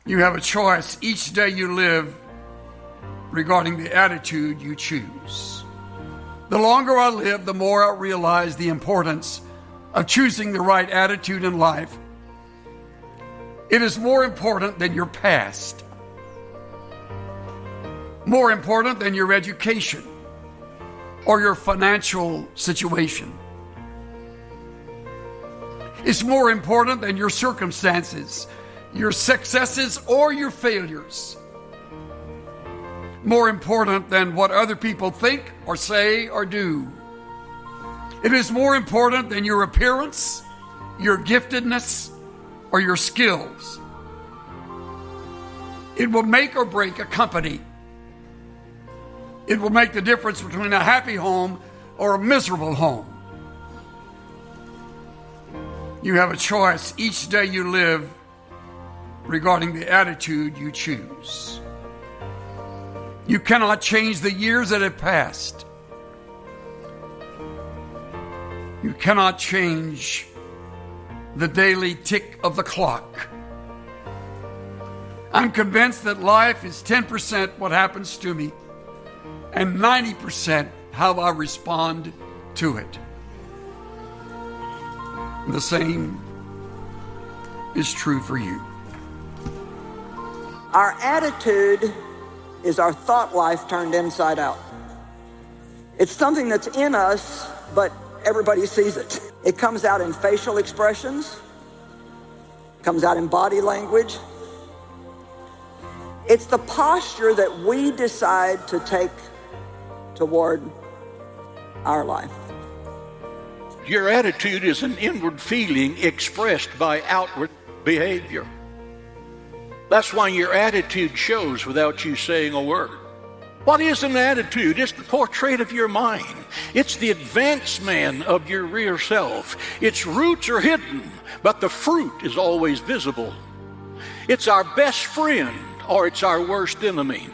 You have a choice each day you live regarding the attitude you choose. The longer I live, the more I realize the importance of choosing the right attitude in life. It is more important than your past, more important than your education or your financial situation. It's more important than your circumstances, your successes or your failures. More important than what other people think or say or do. It is more important than your appearance, your giftedness, or your skills. It will make or break a company. It will make the difference between a happy home or a miserable home. You have a choice each day you live regarding the attitude you choose. You cannot change the years that have passed. You cannot change the daily tick of the clock. I'm convinced that life is 10% what happens to me and 90% how I respond to it. The same is true for you. Our attitude is our thought life turned inside out. It's something that's in us, but everybody sees it. It comes out in facial expressions, comes out in body language. It's the posture that we decide to take toward our life. Your attitude is an inward feeling expressed by outward behavior. That's why your attitude shows without you saying a word. What is an attitude? It's the portrait of your mind. It's the advanced man of your real self. Its roots are hidden, but the fruit is always visible. It's our best friend, or it's our worst enemy.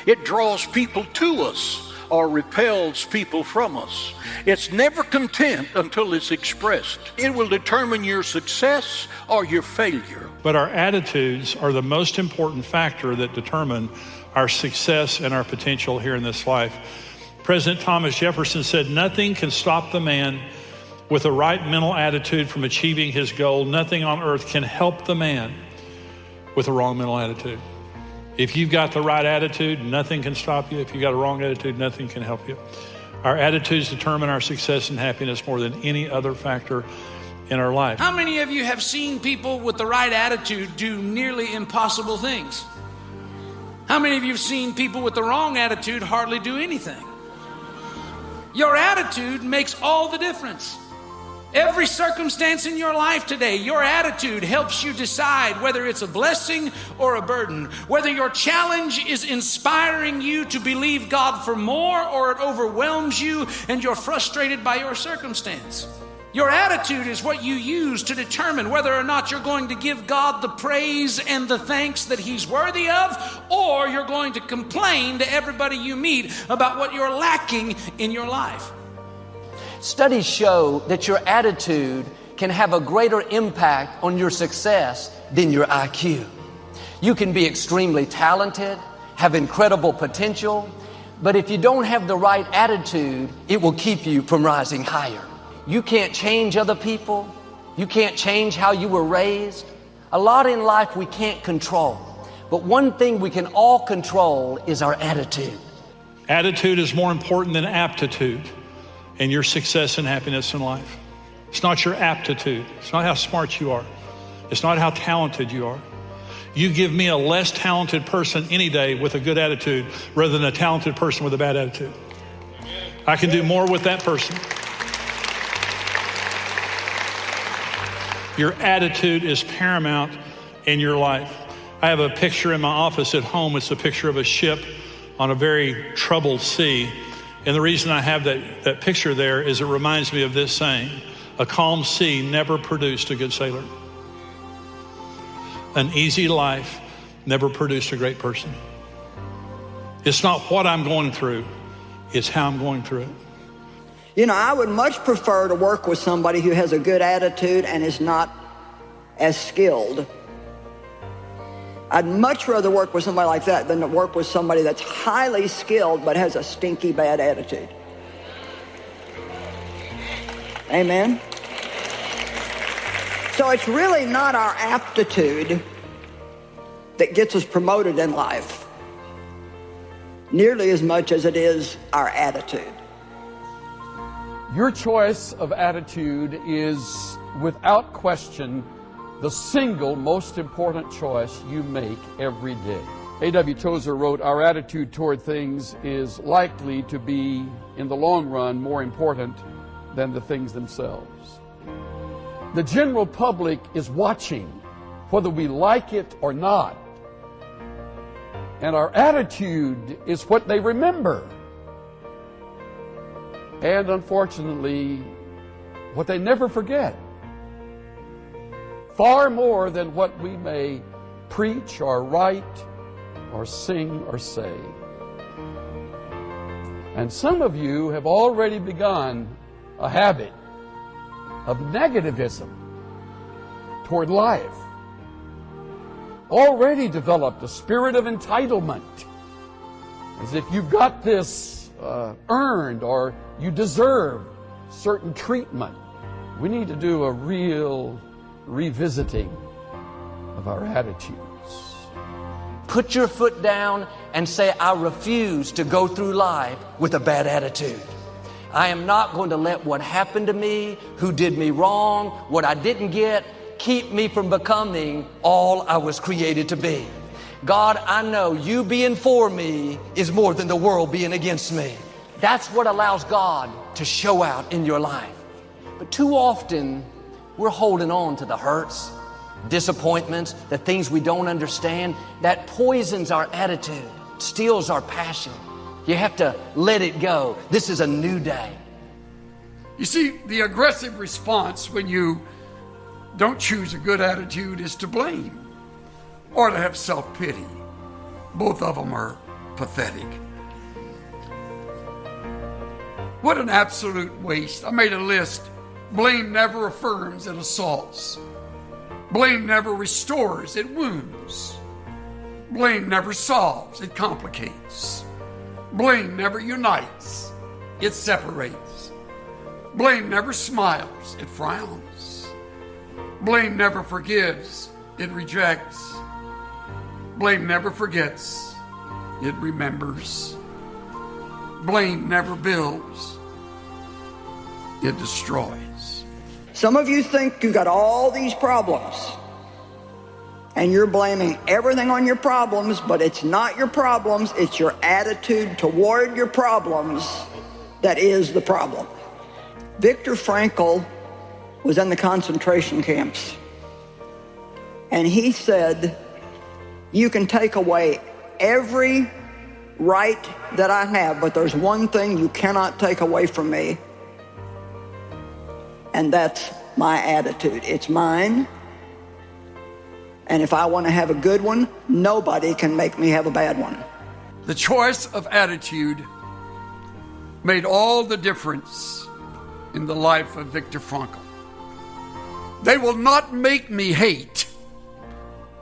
It draws people to us or repels people from us. It's never content until it's expressed. It will determine your success or your failure. But our attitudes are the most important factor that determine our success and our potential here in this life. President Thomas Jefferson said, "Nothing can stop the man with the right mental attitude from achieving his goal. Nothing on earth can help the man with a wrong mental attitude." If you've got the right attitude, nothing can stop you. If you've got a wrong attitude, nothing can help you. Our attitudes determine our success and happiness more than any other factor in our life. How many of you have seen people with the right attitude do nearly impossible things? How many of you have seen people with the wrong attitude hardly do anything? Your attitude makes all the difference. Every circumstance in your life today, your attitude helps you decide whether it's a blessing or a burden, whether your challenge is inspiring you to believe God for more or it overwhelms you and you're frustrated by your circumstance. Your attitude is what you use to determine whether or not you're going to give God the praise and the thanks that He's worthy of, or you're going to complain to everybody you meet about what you're lacking in your life. Studies show that your attitude can have a greater impact on your success than your IQ. You can be extremely talented, have incredible potential, but if you don't have the right attitude, it will keep you from rising higher. You can't change other people. You can't change how you were raised. A lot in life we can't control, but one thing we can all control is our attitude. Attitude is more important than aptitude in your success and happiness in life. It's not your aptitude. It's not how smart you are. It's not how talented you are. You give me a less talented person any day with a good attitude rather than a talented person with a bad attitude. I can do more with that person. Your attitude is paramount in your life. I have a picture in my office at home. It's a picture of a ship on a very troubled sea. And the reason I have that picture there is it reminds me of this saying: a calm sea never produced a good sailor. An easy life never produced a great person. It's not what I'm going through, it's how I'm going through it. You know, I would much prefer to work with somebody who has a good attitude and is not as skilled I'd much rather work with somebody like that than to work with somebody that's highly skilled but has a stinky bad attitude. Amen? So it's really not our aptitude that gets us promoted in life nearly as much as it is our attitude. Your choice of attitude is, without question, the single most important choice you make every day. A.W. Tozer wrote, "Our attitude toward things is likely to be, in the long run, more important than the things themselves." The general public is watching, whether we like it or not. And our attitude is what they remember. And unfortunately, what they never forget. Far more than what we may preach or write or sing or say. And some of you have already begun a habit of negativism toward life. Already developed a spirit of entitlement, as if you've got this earned or you deserve certain treatment. We need to do a real revisiting of our attitudes. Put your foot down and say, I refuse to go through life with a bad attitude. I am not going to let what happened to me, who did me wrong, what I didn't get, keep me from becoming all I was created to be. God, I know you being for me is more than the world being against me. That's what allows God to show out in your life. But too often, we're holding on to the hurts, disappointments, the things we don't understand. That poisons our attitude, steals our passion. You have to let it go. This is a new day. You see, the aggressive response when you don't choose a good attitude is to blame or to have self-pity. Both of them are pathetic. What an absolute waste. I made a list. Blame never affirms, it assaults. Blame never restores, it wounds. Blame never solves, it complicates. Blame never unites, it separates. Blame never smiles, it frowns. Blame never forgives, it rejects. Blame never forgets, it remembers. Blame never builds, it destroys. Some of you think you got all these problems and you're blaming everything on your problems, but it's not your problems, it's your attitude toward your problems that is the problem. Viktor Frankl was in the concentration camps, and he said, you can take away every right that I have, but there's one thing you cannot take away from me, and that's my attitude. It's mine. And if I want to have a good one, nobody can make me have a bad one. The choice of attitude made all the difference in the life of Viktor Frankl. They will not make me hate.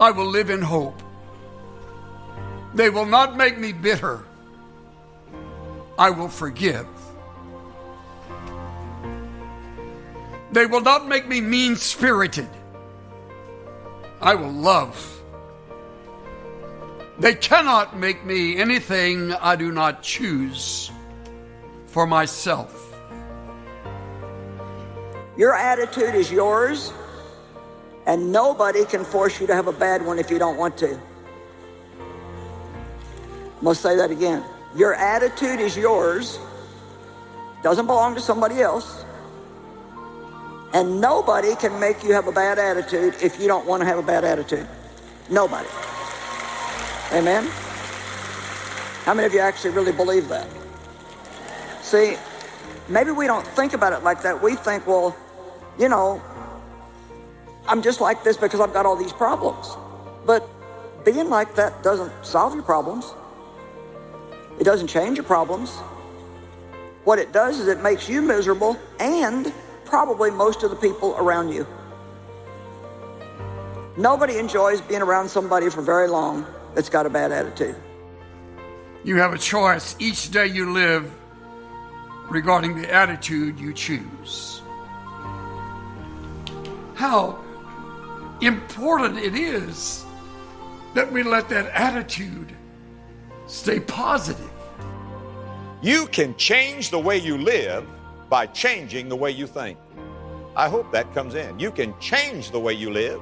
I will live in hope. They will not make me bitter. I will forgive. They will not make me mean-spirited. I will love. They cannot make me anything I do not choose for myself. Your attitude is yours, and nobody can force you to have a bad one if you don't want to. I'm going to say that again. Your attitude is yours, doesn't belong to somebody else, and nobody can make you have a bad attitude if you don't want to have a bad attitude. Nobody. Amen? How many of you actually really believe that? See, maybe we don't think about it like that. We think, well, you know, I'm just like this because I've got all these problems. But being like that doesn't solve your problems. It doesn't change your problems. What it does is it makes you miserable and probably most of the people around you. Nobody enjoys being around somebody for very long that's got a bad attitude. You have a choice each day you live regarding the attitude you choose. How important it is that we let that attitude stay positive. You can change the way you live by changing the way you think. I hope that comes in. You can change the way you live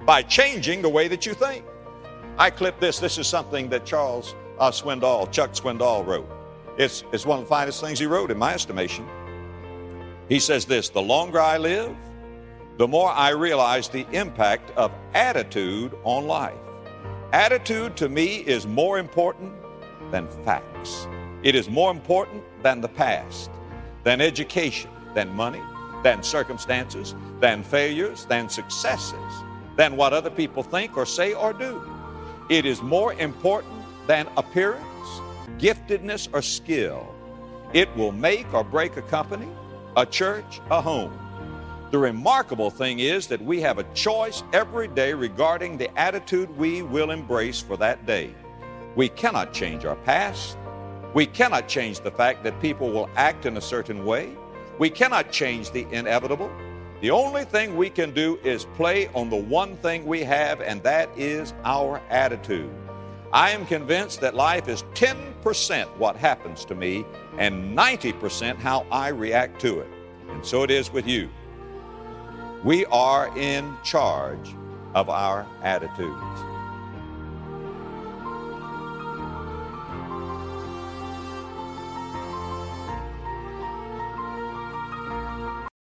by changing the way that you think. I clipped this. This is something that Chuck Swindoll wrote. It's one of the finest things he wrote, in my estimation. He says this: the longer I live, the more I realize the impact of attitude on life. Attitude to me is more important than facts. It is more important than the past, than education, than money, than circumstances, than failures, than successes, than what other people think or say or do. It is more important than appearance, giftedness, or skill. It will make or break a company, a church, a home. The remarkable thing is that we have a choice every day regarding the attitude we will embrace for that day. We cannot change our past. We cannot change the fact that people will act in a certain way. We cannot change the inevitable. The only thing we can do is play on the one thing we have, and that is our attitude. I am convinced that life is 10% what happens to me and 90% how I react to it. And so it is with you. We are in charge of our attitudes.